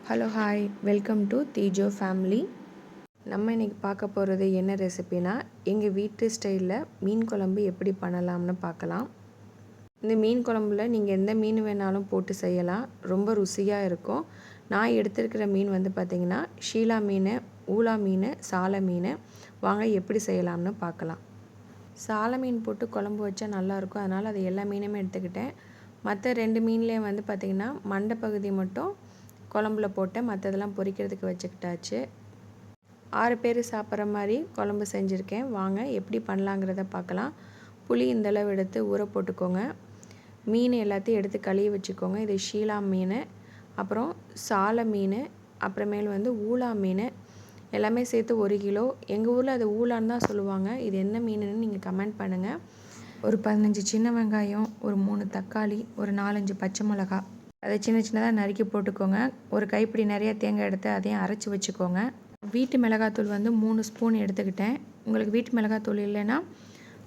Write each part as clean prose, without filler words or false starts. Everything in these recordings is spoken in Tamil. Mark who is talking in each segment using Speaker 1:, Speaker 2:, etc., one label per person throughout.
Speaker 1: Hello hi welcome to Theejo family. நம்ம இன்றைக்கி பார்க்க போகிறது என்ன ரெசிபினா, எங்கள் வீட்டு ஸ்டைலில் மீன் குழம்பு எப்படி பண்ணலாம்னு பார்க்கலாம். இந்த மீன் குழம்புல நீங்கள் எந்த மீன் வேணாலும் போட்டு செய்யலாம், ரொம்ப ருசியாக இருக்கும். நான் எடுத்திருக்கிற மீன் வந்து பார்த்திங்கன்னா ஷீலா மீன், ஊலா மீன், சாலை மீன். வாங்க எப்படி செய்யலாம்னு பார்க்கலாம். சாலை மீன் போட்டு குழம்பு வச்சா நல்லாயிருக்கும், அதனால் அது எல்லா மீனுமே எடுத்துக்கிட்டேன். மற்ற 2 மீன்லேயே வந்து பார்த்திங்கன்னா மண்டை பகுதி மட்டும் குழம்புல போட்டு மற்றதெல்லாம் பொரிக்கிறதுக்கு வச்சுக்கிட்டாச்சு. 6 பேர் சாப்பிட்ற மாதிரி குழம்பு செஞ்சுருக்கேன். வாங்க எப்படி பண்ணலாங்கிறத பார்க்கலாம். புளி இந்தளவு எடுத்து ஊற போட்டுக்கோங்க. மீன் எல்லாத்தையும் எடுத்து கழுவி வச்சுக்கோங்க. இது ஷீலா மீன், அப்புறம் சாலை மீன், அப்புறமேல் வந்து ஊலா மீன் எல்லாமே சேர்த்து 1 கிலோ. எங்கள் ஊரில் அது ஊலான்னு தான் சொல்லுவாங்க. இது என்ன மீனுன்னு நீங்கள் கமெண்ட் பண்ணுங்கள். ஒரு 15 சின்ன வெங்காயம், ஒரு 3 தக்காளி, ஒரு 4-5 பச்சை மிளகா அதை சின்ன சின்னதாக நறுக்கி போட்டுக்கோங்க. ஒரு கைப்பிடி நிறைய தேங்காய் எடுத்து அதையும் அரைச்சி வச்சுக்கோங்க. வீட்டு மிளகாத்தூள் வந்து 3 ஸ்பூன் எடுத்துக்கிட்டேன். உங்களுக்கு வீட்டு மிளகாத்தூள் இல்லைன்னா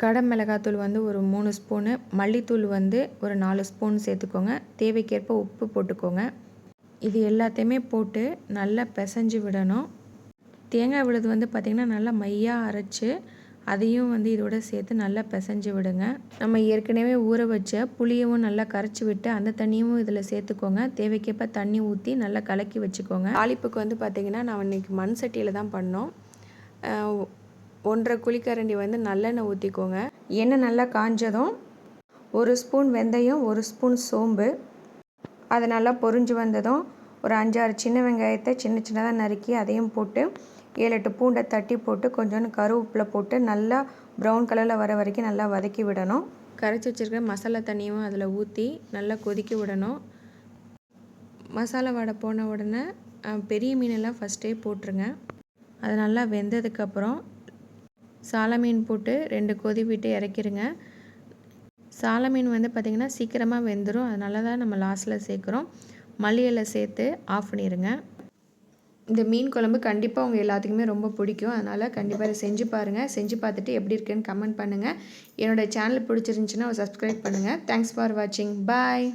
Speaker 1: கடை மிளகாத்தூள் வந்து ஒரு 3 ஸ்பூனு, மல்லித்தூள் வந்து ஒரு 4 ஸ்பூன் சேர்த்துக்கோங்க. தேவைக்கேற்ப உப்பு போட்டுக்கோங்க. இது எல்லாத்தையுமே போட்டு நல்லா பிசைஞ்சு விடணும். தேங்காய் விழுது வந்து பார்த்திங்கன்னா நல்லா மையாக அரைச்சி அதையும் வந்து இதோட சேர்த்து நல்லா பிசைஞ்சு விடுங்க. நம்ம ஏற்கனவே ஊற வச்ச புளியவும் நல்லா கரைச்சி விட்டு அந்த தண்ணியும் இதில் சேர்த்துக்கோங்க. தேவைக்கேற்ப தண்ணி ஊற்றி நல்லா கலக்கி வச்சுக்கோங்க. தாளிப்புக்கு வந்து பார்த்திங்கன்னா நான் இன்றைக்கி மண் சட்டியில் தான் பண்ணோம். 1.5 குழிக்கரண்டி வந்து நல்லெண்ணெய் ஊற்றிக்கோங்க. எண்ணெய் நல்லா காஞ்சதும் 1 ஸ்பூன் வெந்தயம், 1 ஸ்பூன் சோம்பு, அது நல்லா பொரிஞ்சு வந்ததும் ஒரு 5-6 சின்ன வெங்காயத்தை சின்ன சின்னதாக நறுக்கி அதையும் போட்டு 7-8 பூண்டை தட்டி போட்டு கொஞ்சோண்டு கருவேப்பிலை போட்டு நல்லா ப்ரௌன் கலரில் வர வரைக்கும் நல்லா வதக்கி விடணும். கரைச்சி வச்சுருக்க மசாலா தண்ணியும் அதில் ஊற்றி நல்லா கொதிக்க விடணும். மசாலா வடை போன உடனே பெரிய மீனெல்லாம் ஃபஸ்ட்டே போட்டுருங்க. அது நல்லா வெந்ததுக்கப்புறம் சாலை மீன் போட்டு 2 கொதி விட்டு இறக்கிடுங்க. சாலை மீன் வந்து பார்த்திங்கன்னா சீக்கிரமாக வெந்துடும், அதனால தான் நம்ம லாஸ்ட்டில் சேர்க்குறோம். மல்லி இலை சேர்த்து ஆஃப் பண்ணிடுங்க. இந்த மீன் குழம்பு கண்டிப்பாக உங்கள் எல்லாத்துக்குமே ரொம்ப பிடிக்கும், அதனால் கண்டிப்பாக இதை செஞ்சு பாருங்கள். செஞ்சு பார்த்துட்டு எப்படி இருக்குன்னு கமெண்ட் பண்ணுங்கள். என்னோடய சேனல் பிடிச்சிருந்துச்சின்னா சப்ஸ்கிரைப் பண்ணுங்கள். தேங்க்ஸ் ஃபார் வாட்சிங். பாய்.